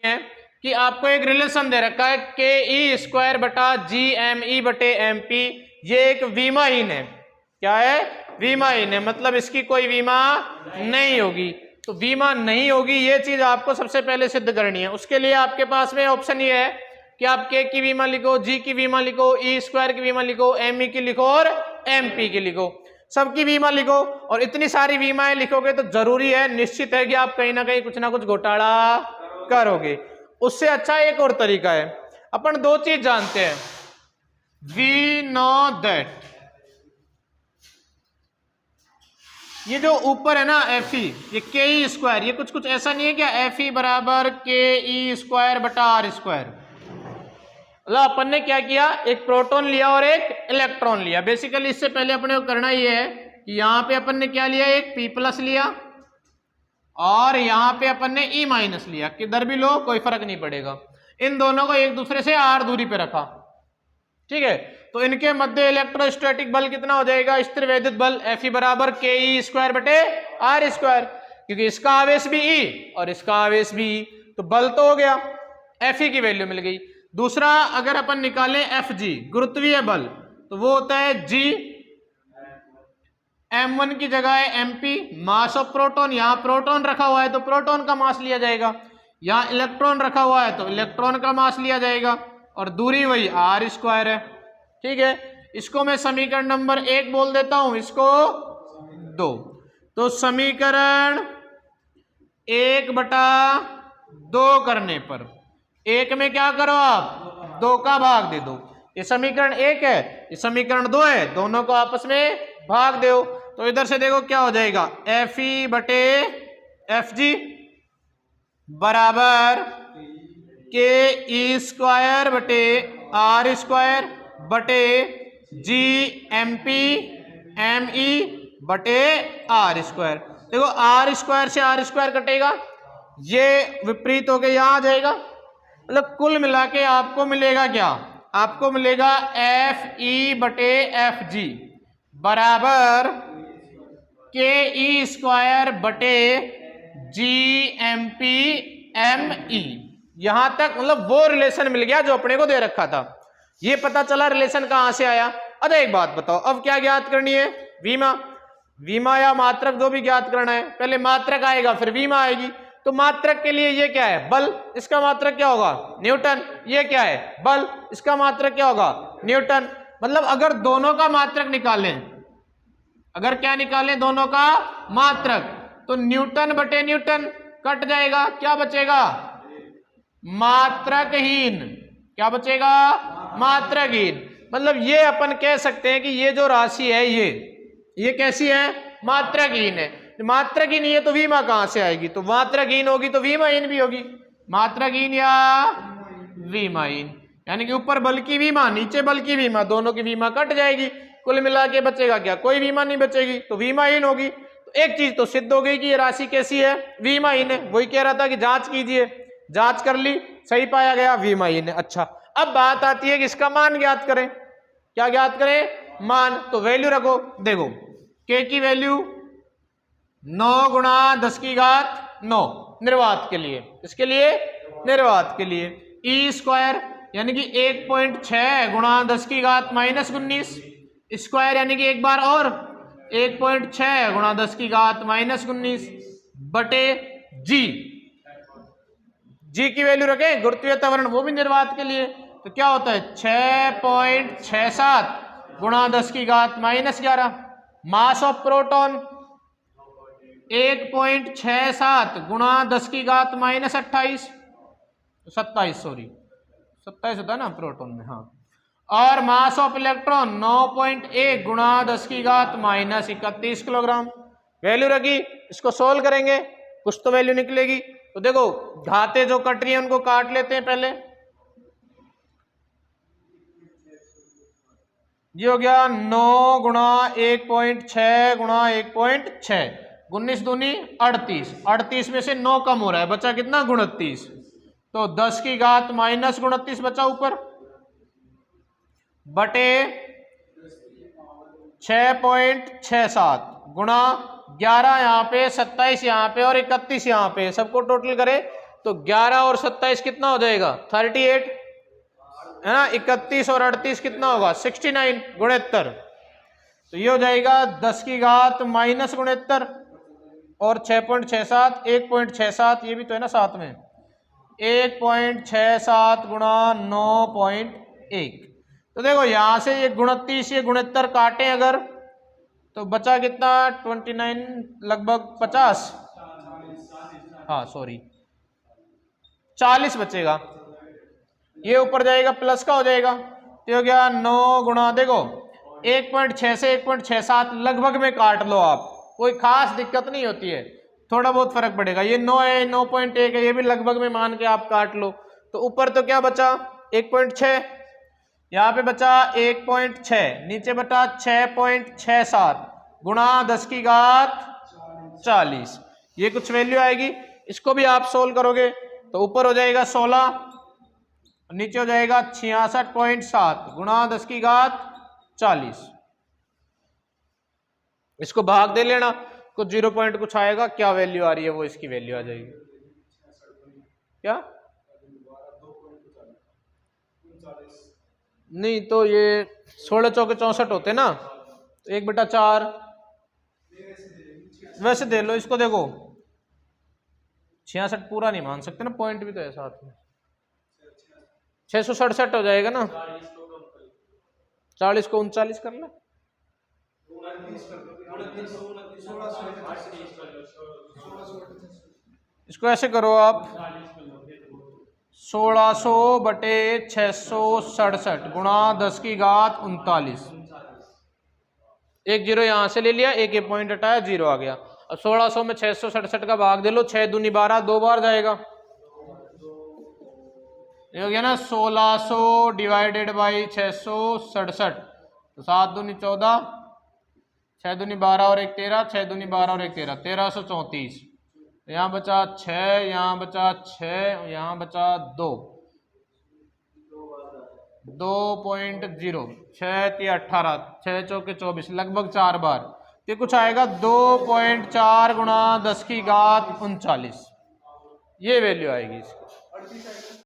है कि आपको एक रिलेशन दे रखा है के ई स्क्वायर बटा जी एम ई बटे एम पी, ये एक विमाहीन है। क्या है? विमाहीन है, मतलब इसकी कोई विमा नहीं होगी। तो विमा नहीं होगी ये चीज आपको सबसे पहले सिद्ध करनी है। उसके लिए आपके पास में ऑप्शन ये है कि आप के की विमा लिखो, जी की विमा लिखो, ई स्क्वायर की विमा लिखो, एम ई की लिखो और एम पी की लिखो, सबकी बीमा लिखो। और इतनी सारी बीमाएं लिखोगे तो जरूरी है, निश्चित है कि आप कहीं ना कहीं कुछ ना कुछ घोटाला करोगे। उससे अच्छा एक और तरीका है, अपन दो चीज जानते हैं। वी नो दैट ये जो ऊपर है ना एफ ई, ये के ई स्क्वायर, ये कुछ कुछ ऐसा नहीं है क्या? एफ ई बराबर के ई स्क्वायर बटा आर स्क्वायर। मतलब अपन ने क्या किया, एक प्रोटॉन लिया और एक इलेक्ट्रॉन लिया। बेसिकली इससे पहले अपने को करना ये है कि यहाँ पे अपन ने क्या लिया, एक पी प्लस लिया और यहाँ पे अपन ने ई माइनस लिया। किधर भी लो कोई फर्क नहीं पड़ेगा। इन दोनों को एक दूसरे से आर दूरी पे रखा, ठीक है। तो इनके मध्य इलेक्ट्रोस्टैटिक बल कितना हो जाएगा? स्थिर वैद्युत बल एफ ई बराबर के ई स्क्वायर बटे आर स्क्वायर, क्योंकि इसका आवेश भी ई और इसका आवेश भी ई, तो बल तो हो गया, एफ ई की वैल्यू मिल गई। दूसरा अगर अपन निकालें एफ जी, गुरुत्वीय बल, तो वो होता है जी m1 की जगह है mp, मास ऑफ प्रोटॉन, यहाँ प्रोटॉन रखा हुआ है तो प्रोटॉन का मास लिया जाएगा, यहाँ इलेक्ट्रॉन रखा हुआ है तो इलेक्ट्रॉन का मास लिया जाएगा, और दूरी वही आर स्क्वायर है, ठीक है। इसको मैं समीकरण नंबर 1 बोल देता हूं, इसको 2। तो समीकरण 1/2 करने पर 1 में क्या करो आप 2 का भाग दे दो। ये समीकरण 1 है, ये समीकरण 2 है, दोनों को आपस में भाग दो। तो इधर से देखो क्या हो जाएगा, एफ ई बटे एफ जी बराबर के ई स्क्वायर बटे आर स्क्वायर बटे G M P M E बटे आर स्क्वायर। देखो आर स्क्वायर से आर स्क्वायर कटेगा, ये विपरीत होके यहाँ आ जाएगा, मतलब कुल मिला के आपको मिलेगा क्या, आपको मिलेगा एफ ई बटे एफ जी बराबर के ई स्क्वायर बटे G M P M E. यहां तक मतलब वो रिलेशन मिल गया जो अपने को दे रखा था। ये पता चला रिलेशन कहां से आया। अब एक बात बताओ, अब क्या ज्ञात करनी है? विमा। विमा या मात्रक जो भी ज्ञात करना है, पहले मात्रक आएगा फिर विमा आएगी। तो मात्रक के लिए ये क्या है? बल, इसका मात्रक क्या होगा? न्यूटन। ये क्या है? बल, इसका मात्रक क्या होगा? न्यूटन। मतलब अगर दोनों का मात्रक निकालें, अगर क्या निकालें? दोनों का मात्रक, तो न्यूटन बटे न्यूटन कट जाएगा, क्या बचेगा? मात्रकहीन। क्या बचेगा? मात्रकहीन। मतलब ये अपन कह सकते हैं कि ये जो राशि है ये कैसी है? मात्रकहीन है। मात्रकहीन है तो विमा कहां से आएगी? तो मात्रकहीन होगी तो विमाहीन भी होगी। मात्रकहीन या विमाहीन, यानी कि ऊपर बल की विमा नीचे बल की विमा, दोनों की विमा कट जाएगी, कुल मिला के बचेगा क्या? कोई विमा नहीं बचेगी, तो विमाहीन होगी। तो एक चीज तो सिद्ध हो गई कि ये राशि कैसी है? विमाहीन है। वही कह रहा था कि जांच कीजिए, जांच कर ली, सही पाया गया, विमाहीन है। अच्छा, अब बात आती है कि इसका मान ज्ञात करें। क्या ज्ञात करें? मान। तो वैल्यू रखो, देखो के की वैल्यू 9 गुणा 10 की घात 9 निर्वात के लिए, इसके लिए निर्वात के लिए। ई स्क्वायर यानी कि 1.6 गुणा 10 की घात -19 स्क्वायर, यानी कि एक बार और 1.6 गुणा 10 की घात -19 बटे जी। जी की वैल्यू रखें, गुरुत्वीय त्वरण, वो भी निर्वात के लिए। तो क्या होता है? 6.67 गुणा 10 की घात -11। मास ऑफ प्रोटॉन 1.67 गुणा 10 की घात -28, 27 होता है ना प्रोटॉन में, हाँ। और मास ऑफ इलेक्ट्रॉन 9.1 गुणा 10 की घात -31 किलोग्राम। वैल्यू रखी, इसको सोल्व करेंगे, कुछ तो वैल्यू निकलेगी। तो देखो घातें जो कट रही है उनको काट लेते हैं पहले। ये हो गया 9 गुणा 1.6 गुणा 1.6, 19 दूनी 38, 38 में से 9 कम हो रहा है, बचा कितना? 29। तो 10 की घात -29 बचा ऊपर बटे 6.67 गुणा 11 यहाँ पे, 27 यहाँ पे और 31 यहाँ पे, सबको टोटल करे तो 11 और 27 कितना हो जाएगा 38 है ना। 31 और 38 कितना होगा 69 गुणोत्तर। तो ये हो जाएगा 10 की घात माइनस गुणोत्तर और 6.67 1.67 ये भी तो है ना साथ में 1.67 गुणा 9.1। तो देखो यहां से ये 29 ये गुणोत्तर काटे अगर तो बचा कितना 29 लगभग 50 हाँ सॉरी 40 बचेगा। ये ऊपर जाएगा प्लस का हो जाएगा तो हो गया 9 गुणा देखो 1.6 से 1.67 लगभग में काट लो आप, कोई खास दिक्कत नहीं होती है, थोड़ा बहुत फर्क पड़ेगा। ये 9 है 9.1 है ये भी लगभग में मान के आप काट लो। तो ऊपर तो क्या बचा 1.6 यहाँ पे बचा 1.6 नीचे बचा 6.67 गुणा 10 की घात 40 ये कुछ वैल्यू आएगी। इसको भी आप सोल्व करोगे तो ऊपर हो जाएगा 16 नीचे हो जाएगा 66.7 गुणा 10 की घात 40। इसको भाग दे लेना कुछ 0 पॉइंट कुछ आएगा, क्या वैल्यू आ रही है वो इसकी वैल्यू आ जाएगी क्या नहीं तो ये 16 चौके 64 होते ना तो 1/4 वैसे दे लो इसको। देखो 66 पूरा नहीं मान सकते ना पॉइंट भी तो है साथ में 667 हो जाएगा ना 40 को 39 कर ले इसको ऐसे करो आप 1600 बटे 667 गुणा 10 की घात 39 एक जीरो यहां से ले लिया एक पॉइंट हटाया 0 आ गया। अब 1600 में 667 का भाग दे लो 6 दूनी 12 2 बार जाएगा ये हो गया ना 1600 डिवाइडेड बाई 667 तो 7 दूनी 14 6 दूनी 12 और 1 13 6 दूनी 12 और 1 13 1334 यहाँ बचा 6 यहाँ बचा 6 यहाँ बचा 2 2.0 6 18 6 चौके 24 लगभग 4 बार तो कुछ आएगा 2.4 गुणा 10 की घात 39 ये वैल्यू आएगी इसकी।